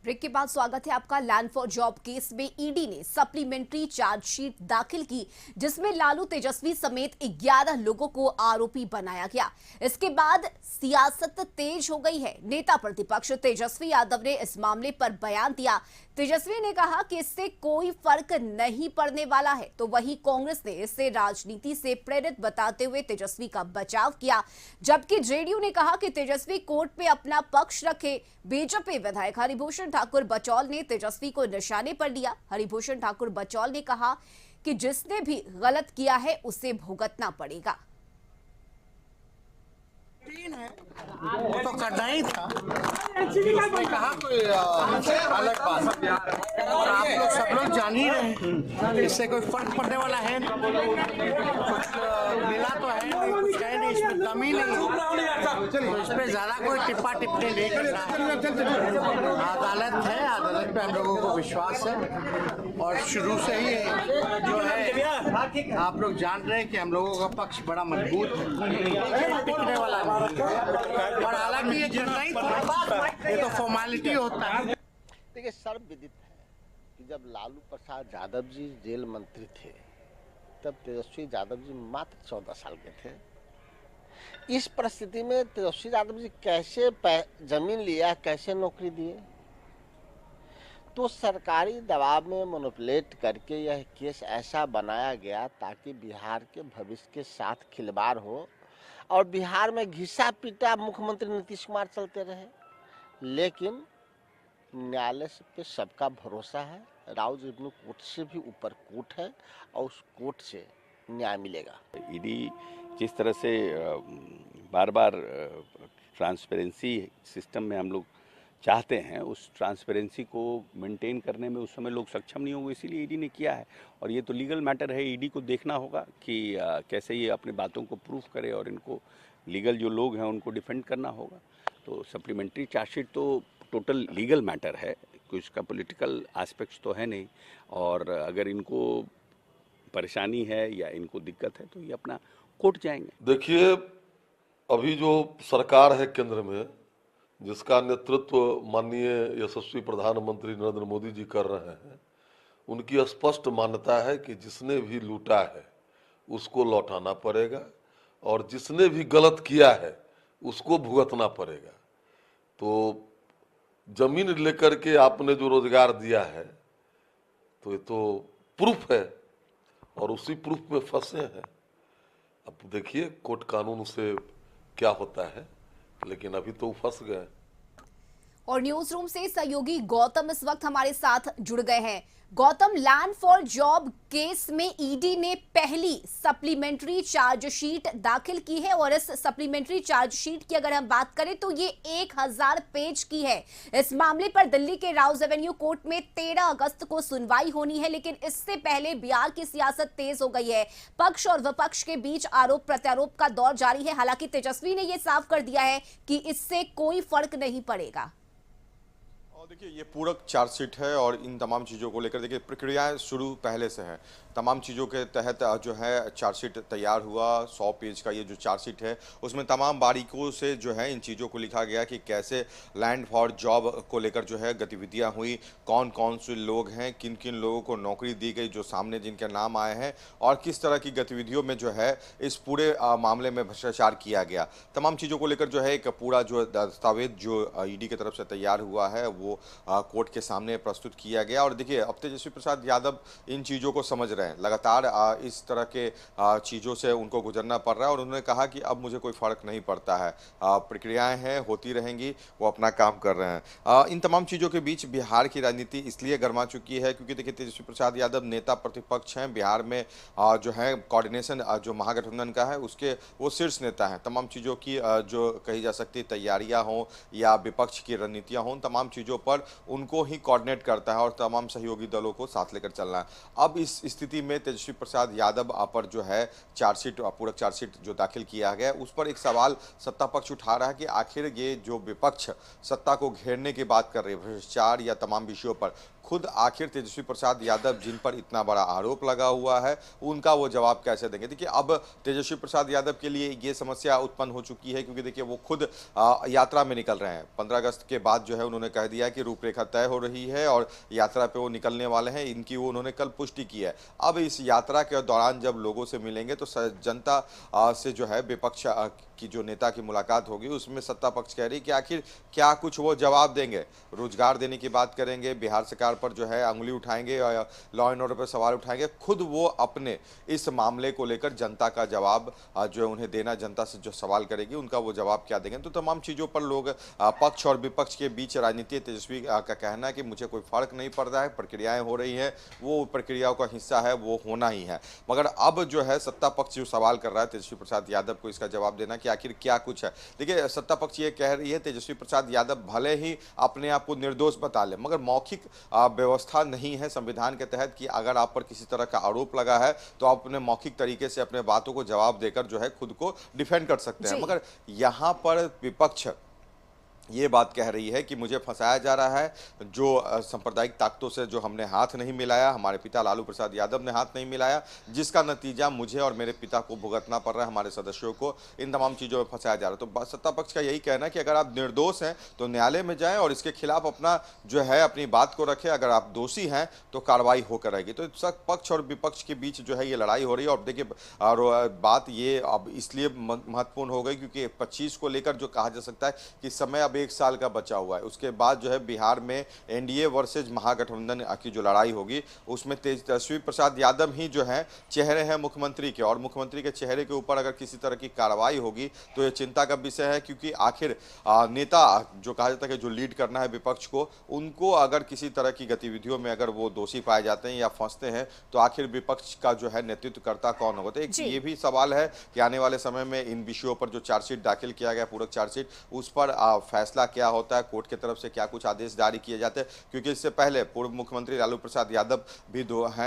Break के बाद स्वागत है आपका। लैंड फॉर जॉब केस में ईडी ने सप्लीमेंट्री चार्जशीट दाखिल की, जिसमें लालू तेजस्वी समेत 11 लोगों को आरोपी बनाया गया। इसके बाद सियासत तेज हो गई है। नेता प्रतिपक्ष तेजस्वी यादव ने इस मामले पर बयान दिया। तेजस्वी ने कहा कि इससे कोई फर्क नहीं पड़ने वाला है, तो वहीं कांग्रेस ने इसे राजनीति से प्रेरित बताते हुए तेजस्वी का बचाव किया, जबकि जेडीयू ने कहा कि तेजस्वी कोर्ट में अपना पक्ष रखे। बीजेपी विधायक हरिभूषण ठाकुर बचौल ने तेजस्वी को निशाने पर लिया। हरिभूषण ठाकुर बचौल ने कहा कि जिसने भी गलत किया है उसे भुगतना पड़ेगा। वो तो करना ही था, उसमें कहा कोई अलग बात। और आप लोग सब लोग जान ही रहे हैं, इससे कोई फर्क पड़ने वाला है नहीं। कुछ मिला तो है नहीं, कुछ है नहीं, इसमें दम ही नहीं है, तो इस पे ज्यादा कोई टिप्पा टिप्पणी नहीं करना है। अदालत है, अदालत पे हम लोगों को विश्वास है और शुरू से ही जो है आप लोग जान रहे हैं कि हम लोगों का पक्ष बड़ा मजबूत है, टिकने वाला नहीं। और हालांकि ये करना ही था, ये तो फॉर्मेलिटी होता है। देखिए, सर्वविदित है कि जब लालू प्रसाद यादव जी जेल मंत्री थे, तब तेजस्वी यादव जी मात्र 14 साल के थे। इस परिस्थिति में तेजस्वी यादव जी कैसे जमीन लिया, कैसे नौकरी दिए? तो सरकारी दबाव में मैनिपुलेट करके यह केस ऐसा बनाया गया ताकि बिहार के भविष्य के साथ खिलवाड़ हो और बिहार में घिसा पीटा मुख्यमंत्री नीतीश कुमार चलते रहे। लेकिन न्यायालय पे सबका भरोसा है। राव रेवेन्यू कोर्ट से भी ऊपर कोर्ट है और उस कोर्ट से न्याय मिलेगा। ईडी जिस तरह से बार बार ट्रांसपेरेंसी सिस्टम में हम लोग चाहते हैं, उस ट्रांसपेरेंसी को मेंटेन करने में उस समय लोग सक्षम नहीं होंगे, इसीलिए ईडी ने किया है। और ये तो लीगल मैटर है, ईडी को देखना होगा कि कैसे ये अपनी बातों को प्रूफ करे और इनको लीगल जो लोग हैं उनको डिफेंड करना होगा। तो सप्लीमेंट्री चार्जशीट तो टोटल लीगल मैटर है, कुछ का पॉलिटिकल एस्पेक्ट्स तो है नहीं। और अगर इनको परेशानी है या इनको दिक्कत है तो ये अपना कोर्ट जाएंगे। देखिए, अभी जो सरकार है केंद्र में, जिसका नेतृत्व माननीय यशस्वी प्रधानमंत्री नरेंद्र मोदी जी कर रहे हैं, उनकी स्पष्ट मान्यता है कि जिसने भी लूटा है उसको लौटाना पड़ेगा और जिसने भी गलत किया है उसको भुगतना पड़ेगा। तो जमीन लेकर के आपने जो रोजगार दिया है, तो ये तो प्रूफ है और उसी प्रूफ में फंसे हैं। अब देखिए कोर्ट कानून से क्या होता है, लेकिन अभी तो फंस गए। और न्यूज रूम से सहयोगी गौतम इस वक्त हमारे साथ जुड़ गए हैं। Gautam, land for job case में ईडी ने पहली सप्लीमेंट्री चार्जशीट दाखिल की है और इस सप्लीमेंट्री चार्जशीट की अगर हम बात करें तो ये 1000 पेज की है। इस मामले पर दिल्ली के राउज एवेन्यू कोर्ट में 13 अगस्त को सुनवाई होनी है, लेकिन इससे पहले बिहार की सियासत तेज हो गई है। पक्ष और विपक्ष के बीच आरोप प्रत्यारोप का दौर जारी है। हालांकि तेजस्वी ने यह साफ कर दिया है कि इससे कोई फर्क नहीं पड़ेगा। देखिए, ये पूरक चार्जशीट है और इन तमाम चीज़ों को लेकर देखिए प्रक्रियाएं शुरू पहले से है। तमाम चीज़ों के तहत जो है चार्जशीट तैयार हुआ। 100 पेज का ये जो चार्जशीट है उसमें तमाम बारीकों से जो है इन चीज़ों को लिखा गया कि कैसे लैंड फॉर जॉब को लेकर जो है गतिविधियां हुई, कौन कौन से लोग हैं, किन किन लोगों को नौकरी दी गई जो सामने जिनके नाम आए हैं, और किस तरह की गतिविधियों में जो है इस पूरे मामले में भ्रष्टाचार किया गया। तमाम चीज़ों को लेकर जो है एक पूरा जो दस्तावेज जो ईडी की तरफ से तैयार हुआ है वो कोर्ट के सामने प्रस्तुत किया गया। और देखिए, अब तेजस्वी प्रसाद यादव इन चीज़ों को समझ रहे हैं, लगातार इस तरह के चीज़ों से उनको गुजरना पड़ रहा है और उन्होंने कहा कि अब मुझे कोई फ़र्क नहीं पड़ता है, प्रक्रियाएं हैं, होती रहेंगी, वो अपना काम कर रहे हैं। इन तमाम चीज़ों के बीच बिहार की राजनीति इसलिए गर्मा चुकी है क्योंकि देखिए तेजस्वी प्रसाद यादव नेता प्रतिपक्ष हैं, बिहार में जो है कोऑर्डिनेशन जो महागठबंधन का है उसके वो शीर्ष नेता हैं। तमाम चीज़ों की जो कही जा सकती तैयारियाँ हों या विपक्ष की रणनीतियाँ हों, तमाम चीज़ों पर उनको ही कोऑर्डिनेट करता है और तमाम सहयोगी दलों को साथ लेकर चलना है। अब इस स्थिति में तेजस्वी प्रसाद यादव पर जो है चार्जशीट, पूरक चार्जशीट जो दाखिल किया गया, उस पर एक सवाल सत्ता पक्ष उठा रहा है कि आखिर ये जो विपक्ष सत्ता को घेरने की बात कर रहे हैं भ्रष्टाचार या तमाम विषयों पर, खुद आखिर तेजस्वी प्रसाद यादव जिन पर इतना बड़ा आरोप लगा हुआ है उनका वो जवाब कैसे देंगे। देखिए, अब तेजस्वी प्रसाद यादव के लिए ये समस्या उत्पन्न हो चुकी है क्योंकि देखिए वो खुद यात्रा में निकल रहे हैं। 15 अगस्त के बाद जो है उन्होंने कह दिया की रूपरेखा तय हो रही है और यात्रा पे वो निकलने वाले हैं, इनकी वो उन्होंने कल पुष्टि की है। अब इस यात्रा के दौरान जब लोगों से मिलेंगे तो जनता से जो है विपक्ष की जो नेता की मुलाकात होगी उसमें सत्ता पक्ष कह रही कि आखिर क्या कुछ वो जवाब देंगे। रोजगार देने की बात करेंगे, बिहार सरकार पर जो है अंगुली उठाएंगे और लॉ एंड ऑर्डर पर सवाल उठाएंगे। खुद वो अपने इस मामले को लेकर जनता का जवाब जो है उन्हें देना, जनता से जो सवाल करेगी उनका वो जवाब क्या देंगे। तो तमाम चीज़ों पर लोग पक्ष और विपक्ष के बीच राजनीति तेजस्वी का कहना है कि मुझे कोई फर्क नहीं पड़ रहा है, प्रक्रियाएं हो रही हैं, वो प्रक्रियाओं का हिस्सा है, वो होना ही है। मगर अब जो है सत्ता पक्ष जो सवाल कर रहा है तेजस्वी प्रसाद यादव को इसका जवाब देना कि आखिर क्या कुछ है। देखिए, सत्ता पक्ष ये कह रही है तेजस्वी प्रसाद यादव भले ही अपने आप को निर्दोष बता ले, मगर मौखिक व्यवस्था नहीं है संविधान के तहत कि अगर आप पर किसी तरह का आरोप लगा है तो आप अपने मौखिक तरीके से अपने बातों को जवाब देकर जो है खुद को डिफेंड कर सकते हैं। मगर यहाँ पर विपक्ष ये बात कह रही है कि मुझे फंसाया जा रहा है, जो सांप्रदायिक ताकतों से जो हमने हाथ नहीं मिलाया, हमारे पिता लालू प्रसाद यादव ने हाथ नहीं मिलाया, जिसका नतीजा मुझे और मेरे पिता को भुगतना पड़ रहा है, हमारे सदस्यों को, इन तमाम चीज़ों में फंसाया जा रहा है। तो सत्ता पक्ष का यही कहना है कि अगर आप निर्दोष हैं तो न्यायालय में जाएं और इसके खिलाफ अपना जो है अपनी बात को रखें, अगर आप दोषी हैं तो कार्रवाई होकर रहेगी। तो सब पक्ष और विपक्ष के बीच जो है ये लड़ाई हो रही है। और देखिए, बात ये अब इसलिए महत्वपूर्ण हो गई क्योंकि 25 को लेकर जो कहा जा सकता है कि समय अब 1 साल का बचा हुआ है, उसके बाद जो है बिहार में एनडीए वर्सेज महागठबंधन की जो लड़ाई होगी उसमें तेजस्वी प्रसाद यादव ही जो है चेहरे हैं मुख्यमंत्री के, और मुख्यमंत्री के चेहरे के ऊपर अगर किसी तरह की कार्रवाई होगी तो ये चिंता का विषय है। क्योंकि आखिर नेता जो कहा जाता है कि जो लीड करना है विपक्ष को, उनको अगर किसी तरह की गतिविधियों में अगर वो दोषी पाए जाते हैं या फंसते हैं तो आखिर विपक्ष का जो है नेतृत्व करता कौन होगा। तो एक ये भी सवाल है कि आने वाले समय में इन विषयों पर जो चार्जशीट दाखिल किया गया, पूरक चार्जशीट, उस पर फैसला क्या होता है, कोर्ट की तरफ से क्या कुछ आदेश जारी किए जाते हैं। क्योंकि इससे पहले पूर्व मुख्यमंत्री लालू प्रसाद यादव भी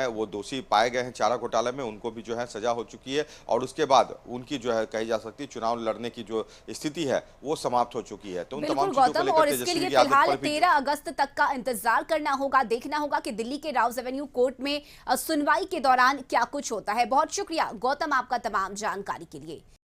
वो दोषी पाए गए हैं चारा घोटाले में, उनको भी जो है सजा हो चुकी है और उसके बाद उनकी जो है कही जा सकती है चुनाव लड़ने की जो स्थिति है वो समाप्त हो चुकी है। तो उन तमाम चीजों को लेकर और इसके लिए फिलहाल 13 अगस्त तक का इंतजार करना होगा, देखना होगा कि दिल्ली के राउज एवेन्यू कोर्ट में सुनवाई के दौरान क्या कुछ होता है। बहुत शुक्रिया गौतम आपका तमाम जानकारी के लिए।